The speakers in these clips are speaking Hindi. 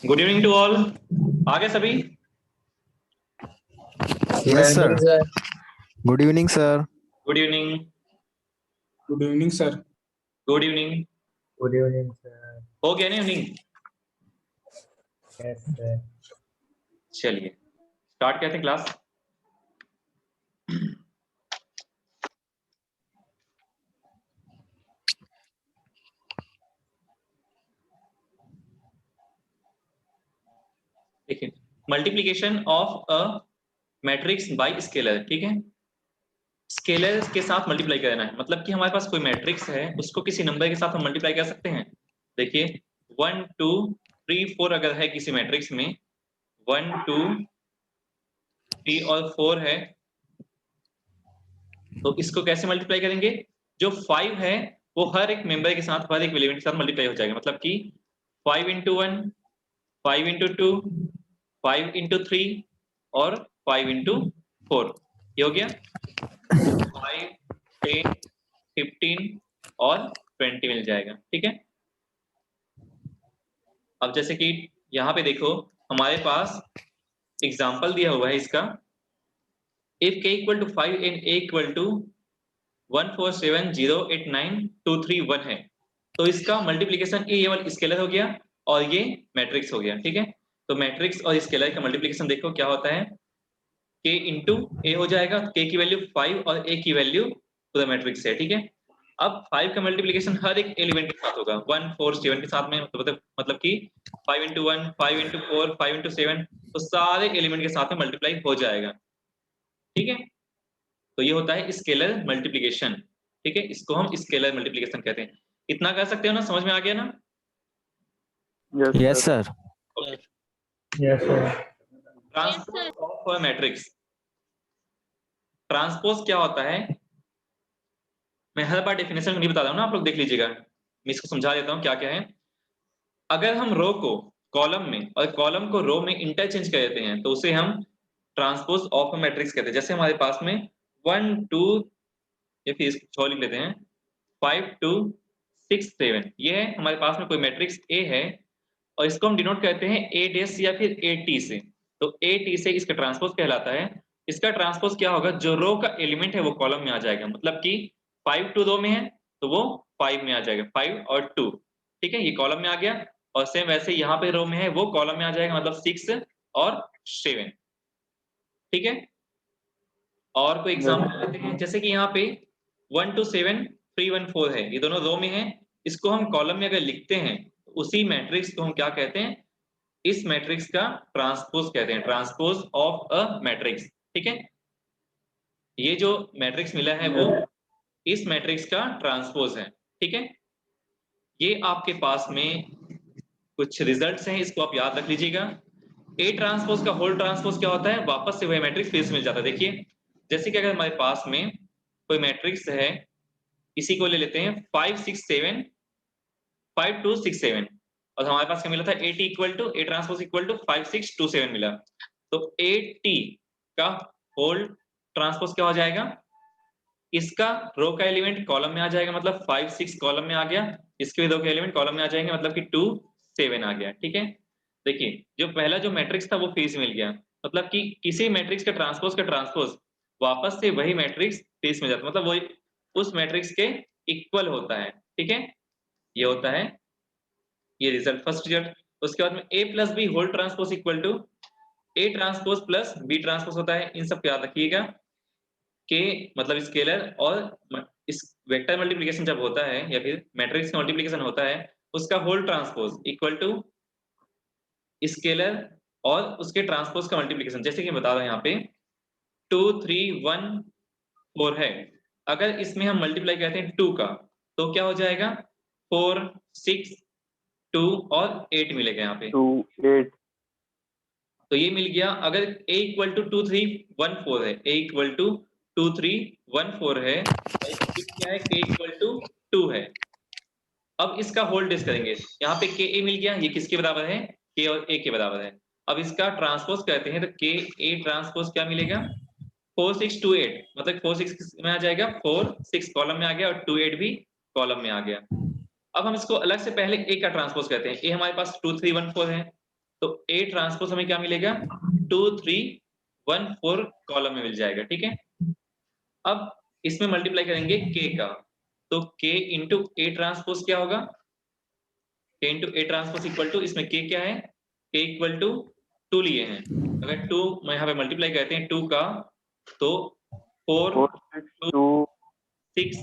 Good evening to all. आ गए सभी? Yes sir. Sir. Good evening sir. Good evening. Good evening sir. Good evening. Good evening sir. हो गया ना इवनिंग? Yes sir. चलिए स्टार्ट करते हैं क्लास। देखिए, multiplication of a matrix by scalar. ठीक है, स्केलर के साथ मल्टीप्लाई करना है, मतलब कि हमारे पास कोई मैट्रिक्स है, उसको किसी नंबर के साथ हम मल्टीप्लाई कर सकते हैं। देखिए 1 2 3 4 अगर है किसी मैट्रिक्स में, 1 2 3 और 4 है, तो इसको कैसे मल्टीप्लाई करेंगे? जो 5 है वो हर एक मेंबर के साथ, हर एक एलिमेंट के साथ मल्टीप्लाई हो जाएगा, मतलब कि 5 इंटू 1, 5 इंटू 2, 5 इंटू 3 और 5 इंटू 4। ये हो गया 5 10 15 और 20 मिल जाएगा। ठीक है, अब जैसे कि यहाँ पे देखो हमारे पास एग्जाम्पल दिया हुआ है इसका, if k equal to 5 and a equal to 147089231 है, तो इसका मल्टीप्लीकेशन ये वाला स्केलर हो गया और ये मैट्रिक्स हो गया। ठीक है, तो मैट्रिक्स और स्केलर का मल्टीप्लीकेशन देखो क्या होता है, k इंटू ए हो जाएगा, k की वैल्यू 5 और a की वैल्यू पूरा मैट्रिक्स है। ठीक है, अब 5 का मल्टीप्लीकेशन हर एक एलिमेंट के साथ होगा, 1 4 7 के साथ में, मतलब कि 5 इंटू 1, 5 इंटू 4, 5 इंटू 7, तो सारे एलिमेंट के साथ में मल्टीप्लाई हो जाएगा। ठीक है, तो ये होता है स्केलर मल्टीप्लिकेशन। ठीक है, इसको हम स्केलर मल्टीप्लिकेशन कहते हैं। इतना कर सकते हो ना, समझ में आ गया ना? Yes sir. Yes sir. Transpose of a matrix. Transpose क्या होता है, मैं हर बार डेफिनेशन नहीं बता रहा हूं ना, आप लोग देख लीजिएगा, मैं इसको समझा देता हूं क्या क्या है। अगर हम रो को कॉलम में और कॉलम को रो में इंटरचेंज कर देते हैं तो उसे हम ट्रांसपोज ऑफ अ मैट्रिक्स कहते हैं। जैसे हमारे पास में 1 2, या फिर इसको छोड़ लिख लेते हैं, 5 2 6 7, ये है हमारे पास में कोई मैट्रिक्स ए है और इसको हम डिनोट करते हैं ए डेस या फिर ए टी से। तो ए टी से इसका ट्रांसपोज कहलाता है। इसका ट्रांसपोज क्या होगा, जो रो का एलिमेंट है वो कॉलम में आ जाएगा, मतलब कि 5 2 रो में है तो वो 5 में आ जाएगा, 5 और 2। ठीक है, ये कॉलम में आ गया, और सेम वैसे यहाँ पे रो में है वो कॉलम में आ जाएगा, मतलब 6 और 7। ठीक है, और कोई एग्जांपल लेते हैं, जैसे कि यहाँ पे 1 2 7 3 1 4 है, ये दोनों रो में है, इसको हम कॉलम में अगर लिखते हैं तो उसी मैट्रिक्स को हम क्या कहते हैं, इस मैट्रिक्स का ट्रांसपोज कहते हैं, ट्रांसपोज ऑफ अ मैट्रिक्स। ठीक है, ये जो मैट्रिक्स मिला है वो इस मैट्रिक्स का ट्रांसपोज है। ठीक है, ये आपके पास में कुछ रिजल्ट्स हैं, इसको आप याद रख लीजिएगा। ए ट्रांसपोज का होल ट्रांसपोज क्या होता है, वापस से वही मैट्रिक्स फिर से मिल जाता है। देखिए जैसे कि अगर हमारे पास में कोई मैट्रिक्स है, इसी को ले लेते हैं 5 6 7 5 2 6 7, और हमारे पास क्या मिला था, A T equal to A transpose equal to 5 6 2 7 मिला। तो ए टी का होल ट्रांसपोज क्या हो जाएगा, इसका रो का एलिमेंट कॉलम में आ जाएगा, मतलब 5 6 कॉलम में आ गया, इसके भी रो के एलिमेंट कॉलम में आ जाएंगे, मतलब कि 2 7 आ गया। ठीक है, देखिए जो पहला जो मैट्रिक्स था वो फिर से मिल गया, मतलब कि किसी मैट्रिक्स का ट्रांसपोज वापस से वही मैट्रिक्स फिर से मिल जाता है, मतलब वही उस मैट्रिक्स के इक्वल होता है। ठीक है, ये होता है ये रिजल्ट, फर्स्ट रिजल्ट। उसके बाद में A plus B whole transpose equal to A transpose plus B transpose होता है। इन सब को याद रखिएगा, के मतलब स्केलर, और इस वेक्टर मल्टीप्लिकेशन जब होता है या फिर मैट्रिक्स का मल्टीप्लिकेशन होता है, उसका whole transpose equal to scalar और उसके ट्रांसपोज का मल्टीप्लिकेशन। जैसे कि बता रहे हैं यहाँ पे 2 3 1 4 है, अगर इसमें हम मल्टीप्लाई करते हैं 2 का तो क्या हो जाएगा, 4 6 2 और 8 मिलेगा यहाँ पे, 2 8 तो ये मिल गया। अगर a इक्वल टू 2 3 1 4 है, a इक्वल टू 2 3 1 4 है, क्या है, k इक्वल टू 2 है। अब इसका होल डिस करेंगे, यहाँ पे के ए मिल गया, ये किसके बराबर है, के और ए के बराबर है। अब इसका ट्रांसपोज करते हैं तो के ए ट्रांसपोज क्या मिलेगा, 4 6 2 8, मतलब 4 6 में आ जाएगा, 4 6 कॉलम में आ गया और 2 8 भी कॉलम में आ गया। अब हम इसको अलग से पहले ए का ट्रांसपोज करते हैं, ए हमारे पास 2 3 1 4 है, तो A ट्रांसपोज हमें क्या मिलेगा 2 3 1 4 कॉलम में मिल जाएगा, ठीक है। अब इसमें मल्टीप्लाई करेंगे K का, तो K इंटू A ट्रांसपोज क्या होगा, K into A transpose equal to, इसमें K क्या है, K इक्वल टू 2 लिए हैं, अगर 2 मैं यहाँ पे मल्टीप्लाई करते हैं 2 का, तो 4 4 6 2 6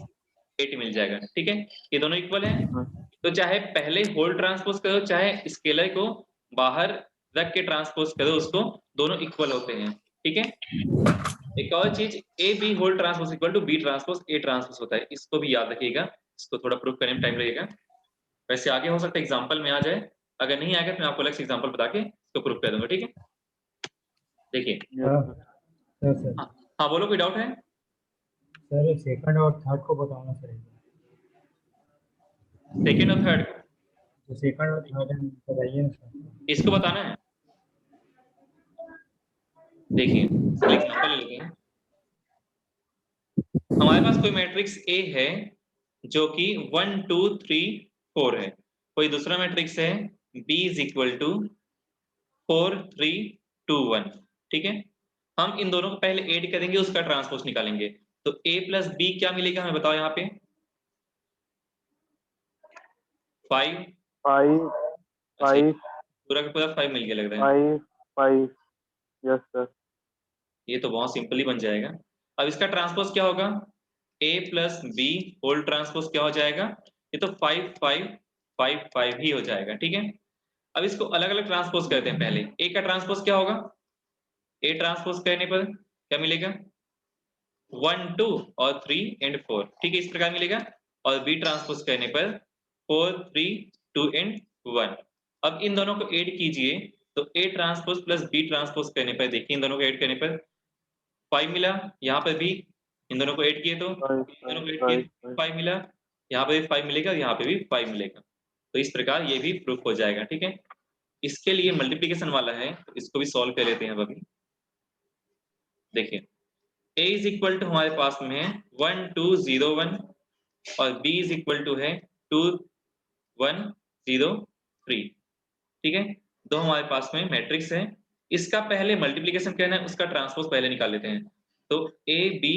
8 मिल जाएगा, ठीक है। ये दोनों इक्वल हैं, तो चाहे पहले होल ट्रांसपोज करो चाहे स्केलर को बाहर रख के ट्रांसपोज करो, उसको दोनों इक्वल होते हैं, ठीक है। एक और चीज, A B whole transpose equal to B transpose A transpose होता है, इसको भी याद रखिएगा, इसको थोड़ा प्रूफ करने में टाइम लगेगा, वैसे आगे हो सकता है एग्जांपल में आ जाए, अगर नहीं आएगा तो मैं आपको अलग से एग्जांपल बता के इसको प्रूफ कर दूंगा, ठीक है। देखिए सर हाँ बोलो, कोई डाउट है? सर सेकंड और थर्ड को बताना सर। सेकेंड और थर्ड तो सेकंड और थर्ड बताइए ना सर। इसको बताना है, देखिए एग्जांपल ले लेते हैं। हमारे पास कोई मैट्रिक्स ए है जो कि 1 2 3 4 है, कोई दूसरा मैट्रिक्स है B इज इक्वल टू 4 3 2 1, ठीक है। हम इन दोनों को पहले ऐड करेंगे, उसका ट्रांसपोज निकालेंगे, तो A प्लस B क्या मिलेगा हमें बताओ, यहाँ पे 5 5 5 पूरा का पूरा 5 मिल गया लग रहा है, 5 यस सर। ये तो बहुत सिंपली बन जाएगा। अब इसका ट्रांसपोज क्या होगा, A plus B whole transpose क्या हो जाएगा, ये तो 5 5 5 5 ही हो जाएगा, ठीक है। अब इसको अलग अलग ट्रांसपोज करते हैं, पहले A का ट्रांसपोज क्या होगा, A ट्रांसपोज करने पर क्या मिलेगा 1 2 और 3 एंड 4, ठीक है, इस प्रकार मिलेगा। और B ट्रांसपोज करने पर 4 3 2 एंड 1। अब इन दोनों को ऐड कीजिए, तो A transpose plus B transpose करने पर देखिए इन दोनों को ऐड करने पर 5 मिला, यहाँ पर भी इन दोनों को ऐड किए तो 5 मिला, यहाँ पे भी 5 मिलेगा, यहाँ पे भी 5 मिलेगा, तो इस प्रकार ये भी प्रूफ हो जाएगा, ठीक है। इसके लिए मल्टीप्लिकेशन वाला है, तो इसको भी सॉल्व कर लेते हैं अभी। देखिए A इज इक्वल टू हमारे पास में है 1 2 0 1 और B इज इक्वल टू है 2 1 0 3, ठीक है। दो हमारे पास में मैट्रिक्स है, इसका पहले मल्टीप्लिकेशन करना है, उसका ट्रांसपोज पहले निकाल लेते हैं, तो A B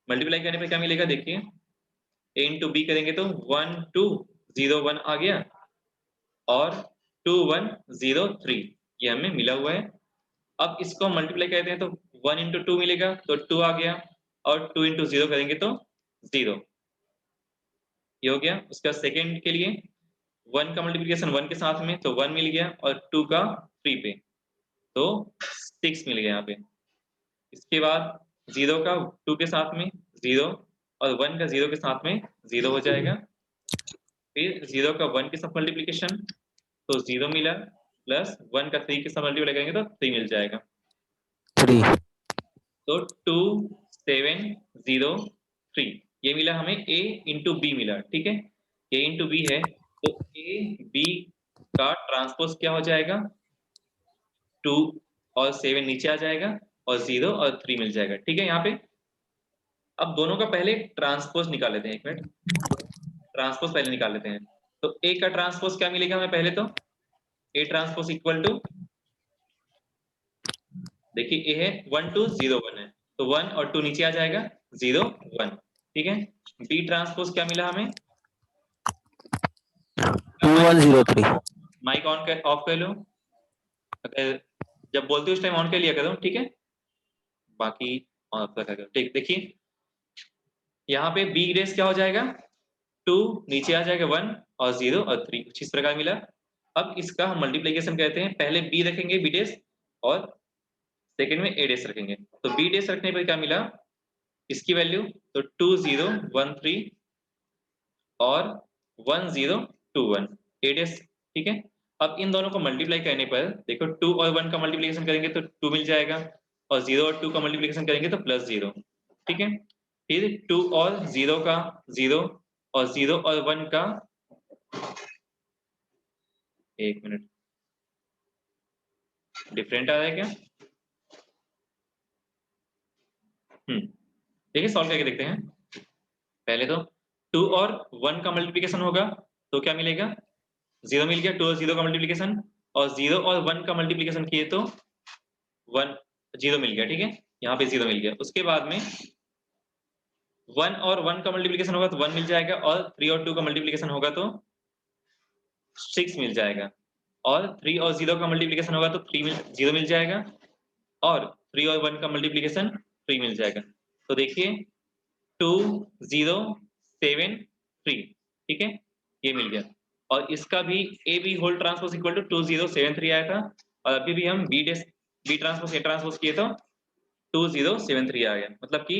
मल्टीप्लाई करने पे क्या मिलेगा, देखिए A इंटू बी करेंगे तो 1 2 0 1 आ गया और 2 1 0 3, ये हमें मिला हुआ है। अब इसको हम मल्टीप्लाई करते हैं तो 1 इंटू 2 मिलेगा तो 2 आ गया, और 2 इंटू 0 करेंगे तो 0, ये हो गया। उसका सेकेंड के लिए 1 का मल्टीप्लिकेशन 1 के साथ में तो 1 मिल गया, और 2 का 3 पे तो 6 मिल गया यहाँ पे। इसके बाद 0 का 2 के साथ में 0 और 1 का 0 के साथ में 0 हो जाएगा, फिर 0 का 1 के साथ मल्टीप्लिकेशन तो 0 मिला, प्लस 1 का 3 के साथ मल्टीप्लाई करेंगे तो 3 मिल जाएगा, 3 तो 2 7 0 3 ये मिला हमें A इंटू बी मिला, ठीक है। A इंटू बी है तो A B का ट्रांसपोज क्या हो जाएगा 2 और 7 नीचे आ जाएगा और 0 और 3 मिल जाएगा, ठीक है। यहाँ पे अब दोनों का पहले ट्रांसपोज निकाल लेते हैं, एक मिनट, ट्रांसपोज पहले निकाल लेते हैं। तो A का ट्रांसपोज क्या मिलेगा हमें पहले, तो A ट्रांसपोज इक्वल टू, देखिए A है 1 2 0 1 है तो 1 और 2 नीचे आ जाएगा 0 1, ठीक है। B ट्रांसपोज क्या मिला हमें 2 1 0 3। माइक ऑन कर ऑफ कर लो, अगर जब बोलते हो उस टाइम ऑन कर लिया करो, ठीक है, बाकी ऑफ कर करो, ठीक। देखिए यहाँ पे B रेस क्या हो जाएगा 2 नीचे आ जाएगा 1 और 0 और 3 कुछ इस प्रकार मिला। अब इसका हम मल्टीप्लिकेशन कहते हैं, पहले B रखेंगे B डेस और सेकंड में A डेस रखेंगे, तो B डेस रखने पर क्या मिला इसकी वैल्यू, तो 2 0 1 3 और 1 0 2 1 A डेस, ठीक है। अब इन दोनों को मल्टीप्लाई करने पर देखो 2 और 1 का मल्टीप्लिकेशन करेंगे तो 2 मिल जाएगा, और 0 और 2 का मल्टीप्लिकेशन करेंगे तो +0, ठीक है। फिर 2 और 0 का 0 और 0 और 1 का, एक मिनट डिफरेंट आ रहा है क्या, देखिए सॉल्व करके देखते हैं। पहले तो 2 और 1 का मल्टीप्लिकेशन होगा तो क्या मिलेगा 0 मिल गया, 2 और 0 का मल्टीप्लिकेशन और 0 और 1 का मल्टीप्लिकेशन किए तो 1 0 मिल गया, ठीक है, यहाँ पे 0 मिल गया। उसके बाद में 1 और 1 का मल्टीप्लिकेशन होगा तो 1 मिल जाएगा, और 3 और 2 का मल्टीप्लिकेशन होगा तो 6 मिल जाएगा, और 3 और 0 का मल्टीप्लिकेशन होगा तो 0 मिल जाएगा, और 3 और 1 का मल्टीप्लिकेशन 3 मिल जाएगा। तो देखिए 2 0 7 3, ठीक है, ये मिल गया। और इसका भी A B whole transpose equal to 2073 आया था, और अभी भी हम बी ट्रांसपोज ए ट्रांसपोज किए तो 2073 आ गया। मतलब कि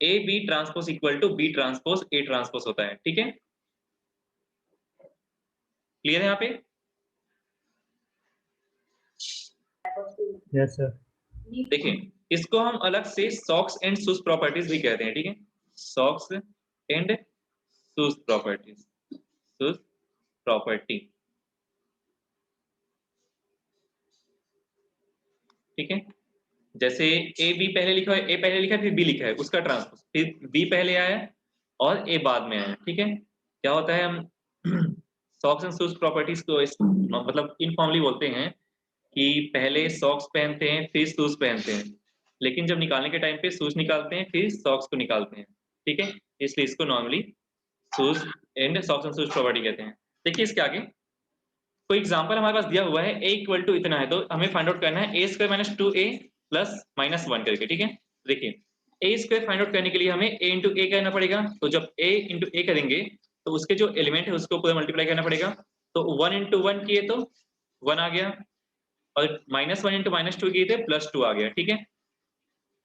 A B transpose equal to B transpose A transpose होता है, ठीक है, क्लियर है यहाँ पे? Yes sir. देखिए इसको हम अलग से सॉक्स एंड शूज प्रॉपर्टीज भी कहते हैं, ठीक है, socks and shoes properties, shoes property, ठीक है। जैसे ए बी पहले लिखा है, ए पहले लिखा है फिर बी लिखा है, उसका ट्रांसपोज, फिर बी पहले आया और ए बाद में आया, ठीक है। क्या होता है, हम सॉक्स एंड शूज प्रॉपर्टीज को मतलब इनफॉर्मली बोलते हैं कि पहले सॉक्स पहनते हैं फिर शूज पहनते हैं, लेकिन जब निकालने के टाइम पे शूज निकालते हैं फिर सॉक्स को निकालते हैं, ठीक है, इसलिए इसको normally shoes and socks and shoes property कहते हैं। देखिए इसके आगे कोई एग्जांपल हमारे पास दिया हुआ है, a इक्वल टू इतना है, तो हमें फाइंड आउट करना है a square minus 2a plus minus 1 करके, ठीक है। देखिए a स्क्वायर फाइंड आउट करने के लिए हमें a इंटू ए करना पड़ेगा, तो जब a इंटू ए करेंगे तो उसके जो एलिमेंट है उसको पूरा मल्टीप्लाई करना पड़ेगा, तो 1 इंटू 1 किए तो 1 आ गया, और माइनस 1 इंटू माइनस 2 किए थे प्लस 2 आ गया, ठीक है।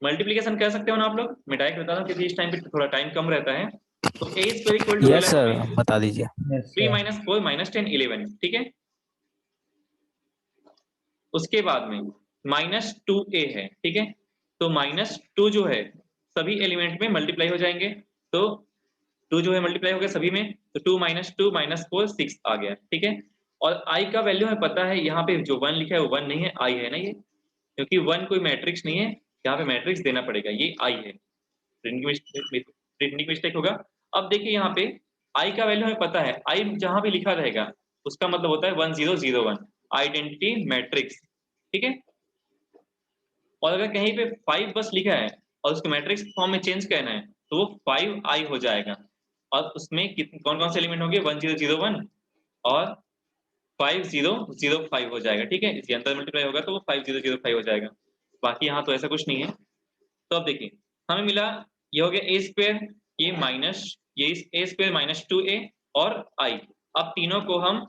मल्टीप्लिकेशन कर सकते हो ना आप लोग, मैं डायरेक्ट बता दूं क्योंकि इस टाइम पे थोड़ा टाइम कम रहता है। तो a square equal to yes sir, बता दीजिए। Yes 3 sir. माइनस 4 माइनस 10 11, ठीक है। उसके बाद में माइनस 2a है, ठीक है, तो माइनस 2 जो है सभी एलिमेंट में मल्टीप्लाई हो जाएंगे, तो 2 जो है मल्टीप्लाई हो गया सभी में, तो 2 माइनस 2 माइनस 4 6 आ गया, ठीक है। और i का वैल्यू हमें पता है, यहाँ पे जो 1 लिखा है वो 1 नहीं है, i है ना ये, क्योंकि 1 कोई मैट्रिक्स नहीं है, यहाँ पे मैट्रिक्स देना पड़ेगा, ये i है, प्रिंटिंग मिस्टेक होगा। अब देखिए यहाँ पे i का वैल्यू हमें पता है, i जहां भी लिखा रहेगा उसका मतलब होता है 1001 आइडेंटिटी मैट्रिक्स, ठीक है। और अगर कहीं पे 5 बस लिखा है और उसको मैट्रिक्स फॉर्म में चेंज करना है तो वो 5i हो जाएगा, और उसमें कौन कौन से एलिमेंट होंगे 1001 और 5005 हो जाएगा, ठीक है। इसके अंदर मल्टीप्लाई होगा तो वो 5005 हो जाएगा, बाकी यहाँ तो ऐसा कुछ नहीं है। तो अब देखिए हमें मिला, ये हो गया ए स्क्वायर, ये माइनस, ये ए स्क्वायर माइनस 2a और i। अब तीनों को हम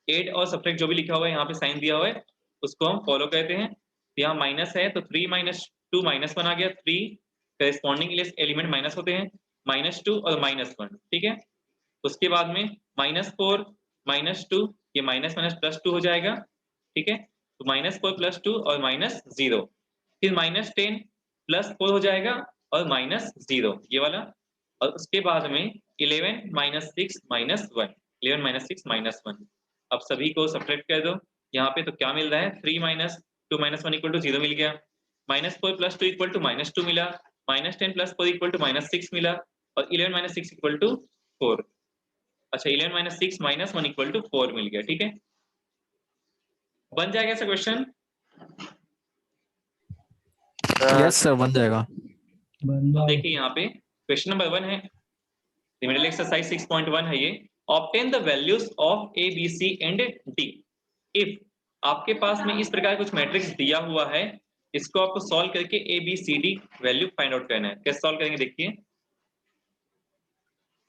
एड और सब्ट्रैक्ट जो भी लिखा हुआ है यहाँ पे साइन दिया हुआ है उसको हम फॉलो करते हैं। तो यहाँ माइनस है तो 3 माइनस 2 माइनस 1 आ गया, 3 करेस्पॉन्डिंग एलिमेंट माइनस होते हैं, माइनस 2 और माइनस 1, ठीक है। उसके बाद में माइनस 4 माइनस 2, ये माइनस माइनस प्लस 2 हो जाएगा, ठीक है। तो माइनस 4 प्लस 2 और माइनस 0, फिर माइनस 10 प्लस 4 हो जाएगा और माइनस 0 ये वाला, और उसके बाद में 11 माइनस 6 माइनस 1, 11 माइनस 6 माइनस 1। अब सभी को सब्ट्रैक्ट कर दो यहाँ पे, तो क्या मिल रहा है 3 माइनस 2 माइनस 1 इक्वल टू 0 मिल गया, minus 4 plus 2 equal to minus 2 मिला, minus 10 plus 4 equal to minus 6 मिला, और 11 माइनस 6 इक्वल टू 4। अच्छा 11 माइनस 6 माइनस 1 इक्वल टू 4 मिल गया, ठीक है। बन जाएगा ऐसा क्वेश्चन? यस सर, बन जाएगा। अब देखिए यहाँ पे क्वेश्चन नंबर 1 है, रिमेडियल एक्सरसाइज 6.1 है ये। Obtain the values of A B C and D if आपके पास में इस प्रकार कुछ मैट्रिक्स दिया हुआ है, इसको आपको सॉल्व करके A B C D value find out करना है। कैसे सॉल्व करेंगे देखिए,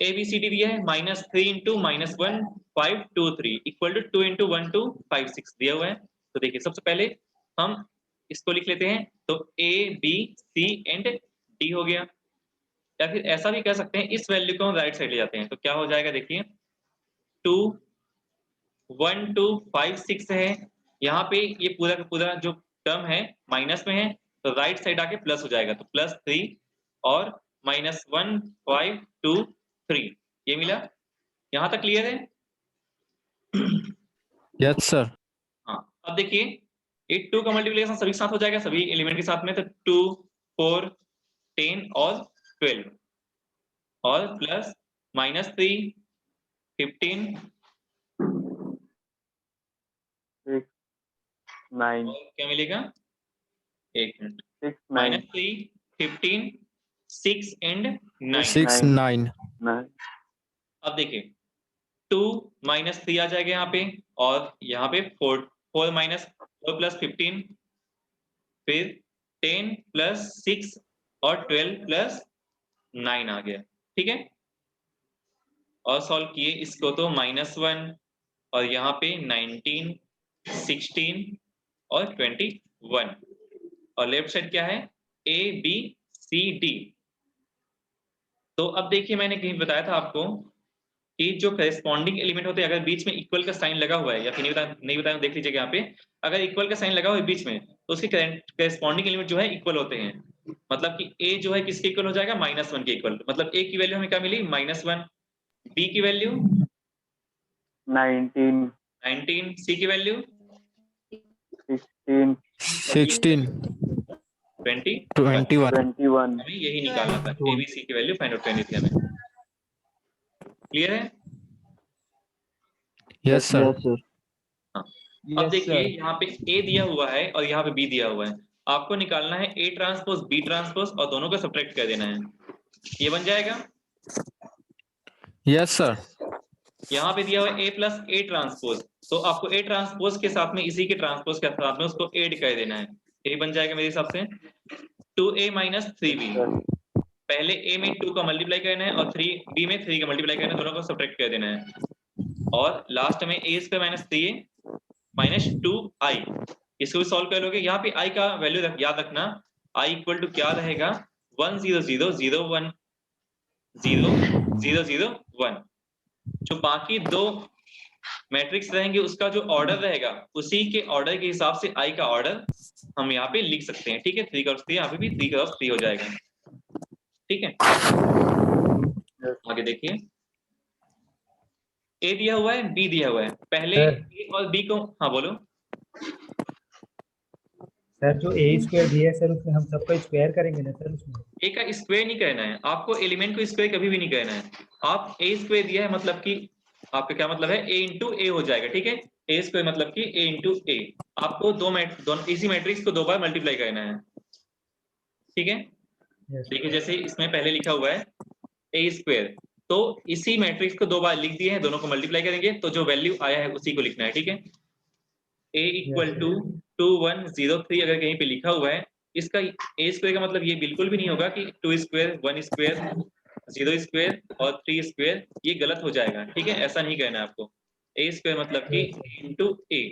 ए बी सी डी दिया है minus 3 into minus 1 5 2 3 equal to 2 into 1 2 5 6 दिया हुआ है। तो देखिए सबसे पहले हम इसको लिख लेते हैं, तो A B C and D हो गया, या फिर ऐसा भी कह सकते हैं इस वैल्यू को हम राइट साइड ले जाते हैं, तो क्या हो जाएगा देखिए 2 1 2 5 6 है, यहाँ पे ये पूरा का पूरा जो टर्म है माइनस में है, तो राइट साइड आके प्लस हो जाएगा, तो प्लस 3 और माइनस 1 5 2 3 ये मिला। यहाँ तक क्लियर है? Yes sir. हाँ अब देखिए ये 2 का मल्टीप्लिकेशन सभी के साथ हो जाएगा, सभी एलिमेंट के साथ में, तो 2 4 10 और 12 और प्लस माइनस 3 15 9, और क्या मिलेगा, एक मिनट, 6, 9, -3, 15, 6 एंड 9। 6 9 9, अब देखिए 2 -3 आ जाएगा यहाँ पे, और यहाँ पे 4 4 प्लस 15, फिर 10 प्लस 6 और 12 प्लस 9 आ गया, ठीक है। और सॉल्व किए इसको तो -1 और यहाँ पे 19, 16 और 21, और लेफ्ट साइड क्या है, A B C D। तो अब देखिए मैंने कहीं बताया था आपको कि जो करेस्पॉन्डिंग एलिमेंट होते हैं, अगर बीच में इक्वल का साइन लगा हुआ है, या फिर नहीं बताया देख लीजिएगा यहाँ पे, अगर इक्वल का साइन लगा हुआ है बीच में, तो उसके करेस्पॉन्डिंग एलिमेंट जो है इक्वल होते हैं। मतलब कि A जो है किसके इक्वल हो जाएगा, -1 के इक्वल। मतलब A की वैल्यू हमें क्या मिली, -1, B की वैल्यू 19, 19, C की वैल्यू 16, 16 21। 21 21, हमें यही निकालना था, A B C की वैल्यू फाइंड आउट करनी थी हमें। क्लियर है? Yes sir. yes sir, हाँ। अब देखिए यहाँ पे A दिया हुआ है और यहाँ पे B दिया हुआ है, आपको निकालना है A ट्रांसपोज B ट्रांसपोज और दोनों को सब्ट्रैक्ट कर देना है। ये बन जाएगा। Yes sir. यहाँ पे दिया हुआ है A प्लस A ट्रांसपोज, तो आपको A ट्रांसपोज के साथ में इसी के ट्रांसपोज के साथ में उसको ऐड कर देना है। ये बन जाएगा मेरे हिसाब से 2A माइनस 3B। पहले A में 2 का मल्टीप्लाई करना है और B में 3 का मल्टीप्लाई करना है, दोनों को सब्ट्रैक्ट कर देना है। और लास्ट में A square minus 3A minus 2I, इसको भी सॉल्व कर लोगे। यहाँ पे I का वैल्यू याद रखना, I इक्वल टू क्या रहेगा, 1 0 0 0 1 0 0 0 1। जो बाकी दो मैट्रिक्स रहेंगे उसका जो ऑर्डर रहेगा, उसी के ऑर्डर के हिसाब से I का ऑर्डर हम यहाँ पे लिख सकते हैं, ठीक है। 3 क्रॉस 3 यहाँ पे भी 3 क्रॉस 3 हो जाएगा, ठीक है। आगे देखिए A दिया हुआ है, B दिया हुआ है। पहले A और B को, हाँ बोलो। सर जो A स्क्वायर दिया है सर, उसमें हम सबका स्क्वायर करेंगे ना सर उसमें? A का स्क्वायर नहीं करना है आपको, एलिमेंट को स्क्वायर कभी भी नहीं करना है। आप A स्क्वायर दिया है मतलब कि आपका क्या मतलब है, A इंटू A हो जाएगा, ठीक है। A स्क्वायर मतलब कि A इंटू A। आपको दोनों इसी मैट्रिक्स को 2 बार मल्टीप्लाई करना है, ठीक है। देखिए जैसे इसमें पहले लिखा हुआ है A स्क्वायर, तो इसी मैट्रिक्स को 2 बार लिख दिए हैं, दोनों को मल्टीप्लाई करेंगे तो जो वैल्यू आया है उसी को लिखना है, ठीक है। A इक्वल टू 2 1 0 3 अगर कहीं पे लिखा हुआ है, इसका A स्क्वायर का मतलब ये बिल्कुल भी नहीं होगा कि 2 स्क्वायर 1 स्क्वायर 0 स्क्वायर और 3 स्क्वायर, ये गलत हो जाएगा, ठीक है। ऐसा नहीं कहना है आपको। A स्क्वायर मतलब कि इंटू A,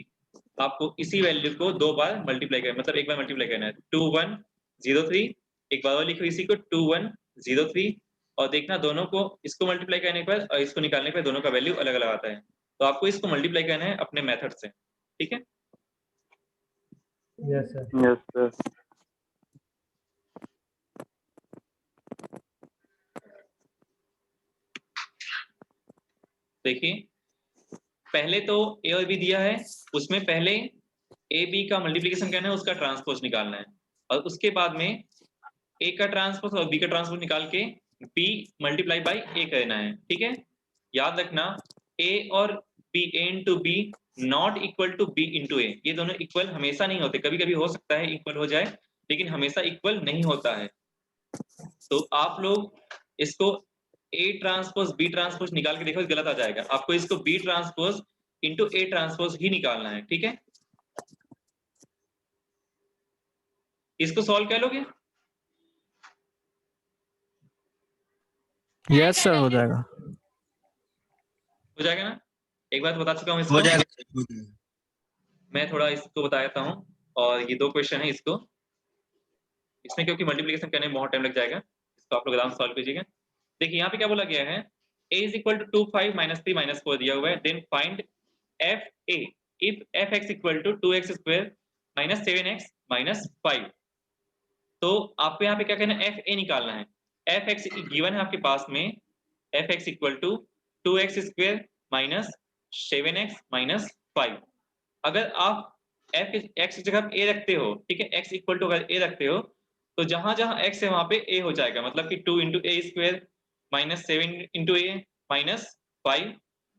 आपको इसी वैल्यू को 2 बार मल्टीप्लाई करना, मतलब एक बार मल्टीप्लाई करना है। 2 1 0 3, एक बार और लिखो इसी को 2 1 0 3, और देखना दोनों को, इसको मल्टीप्लाई करने पर और इसको निकालने पर दोनों का वैल्यू अलग अलग आता है। तो आपको इसको मल्टीप्लाई करना है अपने मेथड से, ठीक है। Yes sir. yes sir, देखिए पहले तो A और B दिया है, उसमें पहले A B का मल्टीप्लिकेशन करना है, उसका ट्रांसपोज निकालना है, और उसके बाद में A का ट्रांसपोज और B का ट्रांसपोज निकाल के B मल्टीप्लाई बाई A करना है, ठीक है। याद रखना A और B, A into B not equal to B into A, ये दोनों इक्वल हमेशा नहीं होते, कभी कभी हो सकता है इक्वल हो जाए, लेकिन हमेशा इक्वल नहीं होता है। तो आप लोग इसको A ट्रांसपोज B ट्रांसपोज निकाल के देखो, गलत आ जाएगा। आपको इसको B transpose into A transpose ही निकालना है, ठीक है। इसको सॉल्व कर लोगे? यस सर, हो जाएगा। हो जाएगा ना? एक बात बता चुका हूँ इसको, हो जाएगा। मैं थोड़ा इसको बता देता हूँ, और ये 2 क्वेश्चन है इसको, इसमें क्योंकि मल्टीप्लिकेशन करने में बहुत टाइम लग जाएगा, इसको आप लोग आराम से सॉल्व कीजिएगा। देखिए यहाँ पे क्या बोला गया है, a is equal to 2 5 minus 3 minus 4 दिया हुआ है, then find F A if F X equal to 2x square minus 7x minus 5। तो आपको यहाँ पे क्या करना है, एफ ए निकालना है। एफ एक्स गिवन है आपके पास में, F X equal to 2x square minus 7x minus 5। अगर आप एफ एक्स की जगह ए रखते हो, ठीक है, एक्स इक्वल टू अगर ए रखते हो, तो जहां जहां एक्स है वहां पे ए हो जाएगा, मतलब कि 2 इंटू ए स्क्वायर माइनस 7 इंटू ए माइनस 5।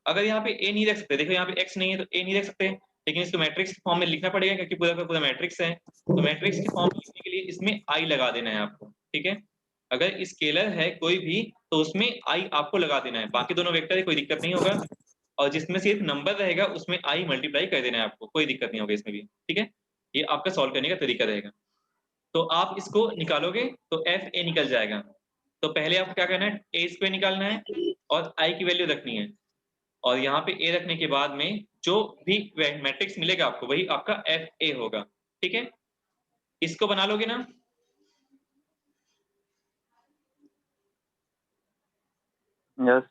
अगर यहाँ पे ए नहीं रख सकते, देखो यहाँ पे एक्स नहीं है तो ए नहीं रख सकते, लेकिन इसको मैट्रिक्स फॉर्म में लिखना पड़ेगा क्योंकि पूरा का पूरा मैट्रिक्स है। तो मैट्रिक्स के फॉर्म में लिखने के लिए इसमें आई लगा देना है आपको, ठीक है। अगर स्केलर है कोई भी तो उसमें आई आपको लगा देना है, बाकी दोनों वेक्टर है कोई दिक्कत नहीं होगा। और जिसमें सिर्फ नंबर रहेगा उसमें आई मल्टीप्लाई कर देना है आपको, कोई दिक्कत नहीं होगा इसमें भी, ठीक है। ये आपका सॉल्व करने का तरीका रहेगा। तो आप इसको निकालोगे तो एफ ए निकल जाएगा। तो पहले आपको क्या करना है, ए स्क्वायर निकालना है और आई की वैल्यू रखनी है, और यहाँ पे ए रखने के बाद में जो भी मैट्रिक्स मिलेगा आपको वही आपका एफ ए होगा, ठीक है। इसको बना लोगे ना?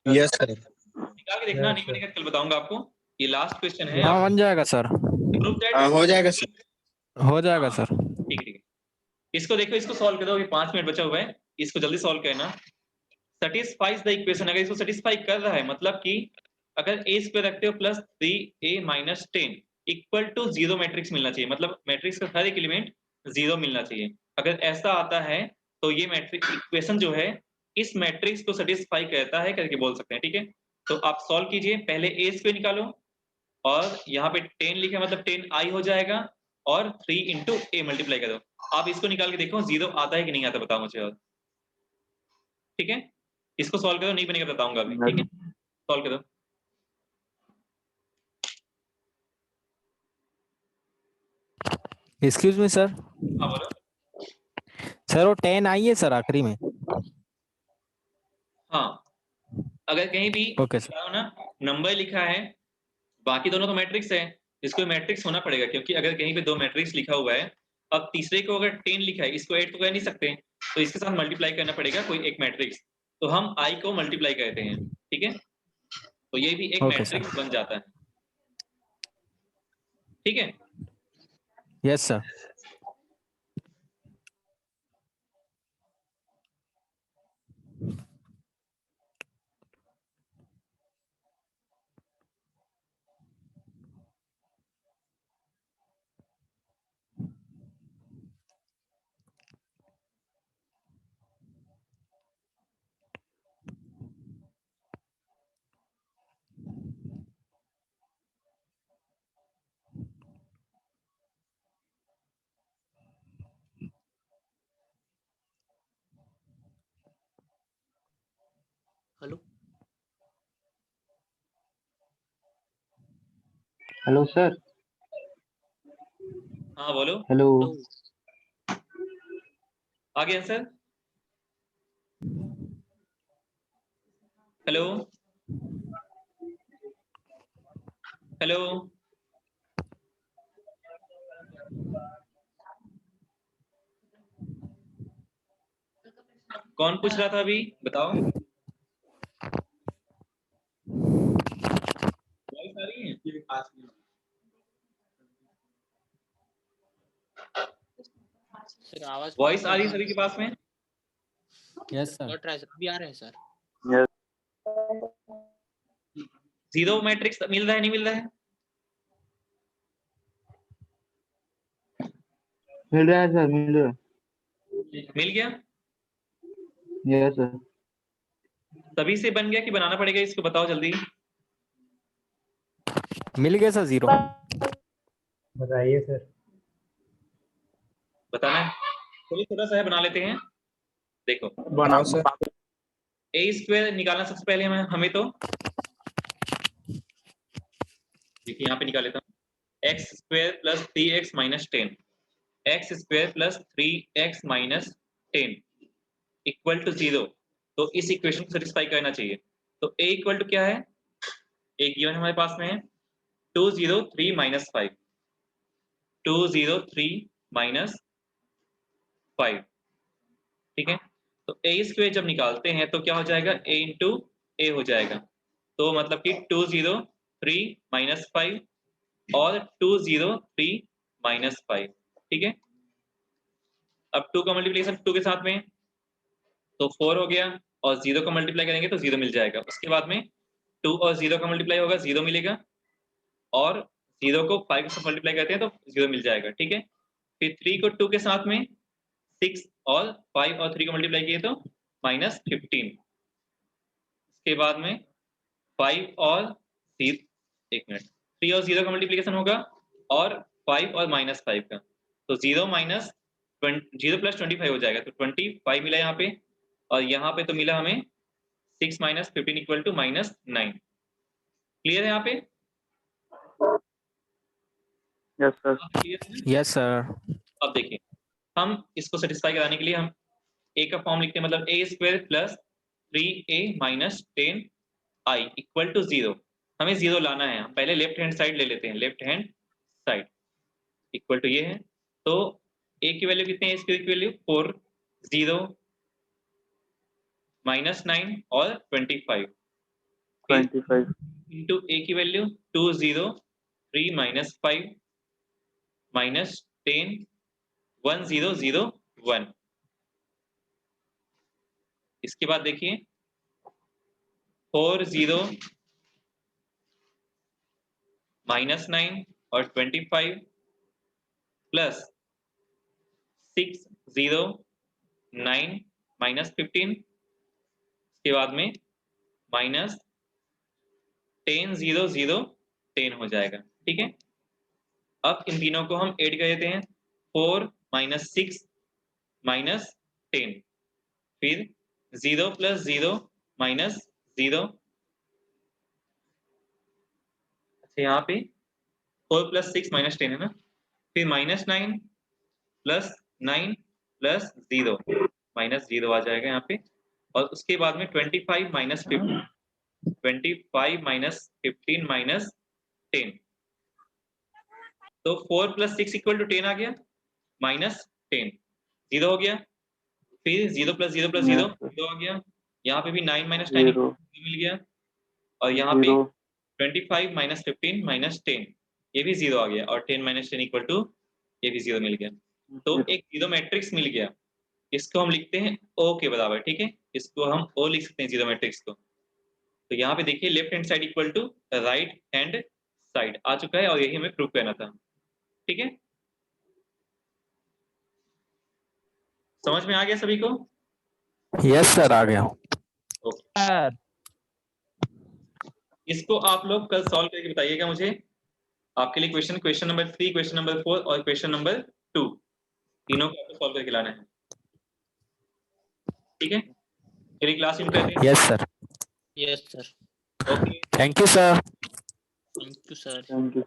Yes sir. निकाल के देखना, नहीं बनेगा कल बताऊंगा आपको। ये लास्ट क्वेश्चन है। हाँ बन जाएगा सर, प्रूफ दैट हो जाएगा सर। हो जाएगा सर। ठीक है। इसको देखो, इसको सॉल्व कर दो, अभी 5 मिनट बचा हुआ है, इसको जल्दी सॉल्व करना। सेटिस्फाइज द इक्वेशन, अगर इसको सेटिस्फाई कर रहा है मतलब कि अगर a स्क्वायर रखते हो plus 3a minus 10 equal to 0 matrix मिलना चाहिए, मतलब मैट्रिक्स का हर एक एलिमेंट 0 मिलना चाहिए। अगर ऐसा आता है तो ये मैट्रिक्स इक्वेशन जो है इस मैट्रिक्स को सेटिस्फाई करता है करके बोल सकते हैं, ठीक है। तो आप सॉल्व कीजिए, पहले a स्क्वायर निकालो और यहाँ पे 10 लिखे मतलब 10i हो जाएगा और 3 इंटू ए मल्टीप्लाई करो। आप इसको निकाल के देखो 0 आता है कि नहीं आता, बताओ मुझे। और ठीक है, इसको सॉल्व करो, नहीं बनेगा बताऊंगा अभी, ठीक है। सॉल्व करो। Excuse me sir. हाँ बोलो। सर वो 10 आई है सर आखिरी में। हाँ, अगर कहीं भी ओके सर। ना नंबर लिखा है, बाकी दोनों तो मैट्रिक्स है, इसको मैट्रिक्स होना पड़ेगा क्योंकि अगर कहीं पे 2 मैट्रिक्स लिखा हुआ है, अब तीसरे को अगर 10 लिखा है, इसको 8 तो कर नहीं सकते, तो इसके साथ मल्टीप्लाई करना पड़ेगा कोई एक मैट्रिक्स, तो हम आई को मल्टीप्लाई करते हैं, ठीक है। तो ये भी एक ओके मैट्रिक्स बन जाता है, ठीक है। Yes sir. Hello hello sir. हाँ बोलो। हेलो। आ गया सर। हेलो हेलो कौन पूछ रहा था अभी, बताओ। वॉइस आ रही है? सर आवाज वॉइस आ रही है सभी के पास में? Yes sir. और ट्राई भी आ रहे हैं सर। 0 मैट्रिक्स मिल रहा है, नहीं मिल रहा है? मिल रहा है सर, मिल रहा है। मिल गया? Yes sir. तभी से बन गया कि बनाना पड़ेगा इसको, बताओ जल्दी। मिल गया सर 0। बताइए सर। बताना है, चलिए थोड़ा सा है बना लेते हैं। देखो, बनाओ सर। a स्क्वायर निकालना सबसे पहले हमें तो देखिए यहाँ पे निकाल लेता हूँ। x square plus 3x minus 10, x square plus 3x minus 10 equal to 0। तो इस इक्वेशन को सेटिस्फाई करना चाहिए। तो a इक्वल टू क्या है, एक गिवन हमारे पास में है 203 माइनस 5, 203 माइनस 5, ठीक है। तो a स्क्वायर जब निकालते हैं तो क्या हो जाएगा, a इंटू ए हो जाएगा। तो मतलब कि 203 माइनस 5 और 203 माइनस 5, ठीक है। अब 2 का मल्टीप्लिकेशन 2 के साथ में तो 4 हो गया, और 0 का मल्टीप्लाई करेंगे तो 0 मिल जाएगा। उसके बाद में 2 और 0 का मल्टीप्लाई होगा 0 मिलेगा, और 0 को 5 के साथ मल्टीप्लाई करते हैं तो 0 मिल जाएगा, ठीक है। फिर 3 को 2 के साथ में 6 और 5 और 3 को मल्टीप्लाई किए तो माइनस 15। इसके बाद में 5 और 3 और 0 का मल्टीप्लिकेशन होगा और 5 और -5 का, तो 0 माइनस 0 प्लस 25 हो जाएगा, तो 25 मिला यहाँ पे, और यहाँ पे तो मिला हमें 6 माइनस 15 इक्वल टू -9। क्लियर है यहाँ पे? Yes sir. क्लियर है? Yes sir. अब देखिए, हम इसको सेटिस्फाई कराने के लिए हम a का फॉर्म लिखते हैं, मतलब a² plus 3a minus 10i equal to 0। हमें 0 लाना है, हम पहले लेफ्ट हैंड साइड ले लेते हैं, left hand side equal to ये है, तो a की वैल्यू कितनी है, इसकी वैल्यू 4, 0 -9 और 25 इंटू a की वैल्यू 2, 0 3 -5 -10 1 0 0 1। इसके बाद देखिए 4 0 -9 और 25 प्लस 6 0 9 -15, इसके बाद में -10 0 0 10 हो जाएगा। ठीक है, अब इन तीनों को हम ऐड कर देते हैं, 4 -6 -10, फिर 0 प्लस 0 -0, अच्छा यहाँ पे 4 प्लस 6 -10 है ना, फिर -9 प्लस 9 प्लस 0 -0 आ जाएगा यहाँ पे, और उसके बाद में 25 -15, 25 -15 -10, तो 4 प्लस 6 इक्वल टू 10 आ गया, -10 0 हो गया, फिर 0 प्लस 0 प्लस 0 0 आ गया, यहाँ पे भी 9 -9 मिल गया, और यहाँ पे 25 -15 -10 ये भी 0 आ गया, और 10 -10 इक्वल टू ये भी 0 मिल गया, तो एक 0 मैट्रिक्स मिल गया। इसको हम लिखते हैं O के बराबर। ठीक है, इसको हम O लिख सकते हैं 0 मैट्रिक्स को। तो यहाँ पे देखिए left hand side equal to right hand side आ चुका है, और यही हमें प्रूव करना था। ठीक है, समझ में आ गया सभी को? यस सर, आ गया। ओके, इसको आप लोग कल सॉल्व करके बताइएगा मुझे। आपके लिए क्वेश्चन नंबर 3, क्वेश्चन नंबर 4 और क्वेश्चन नंबर 2, तीनों को आपको सॉल्व करके लाना है। ठीक है, चलिए क्लास इन करते हैं। Yes sir. Yes sir. Okay, thank you sir. Thank you sir. Thank you.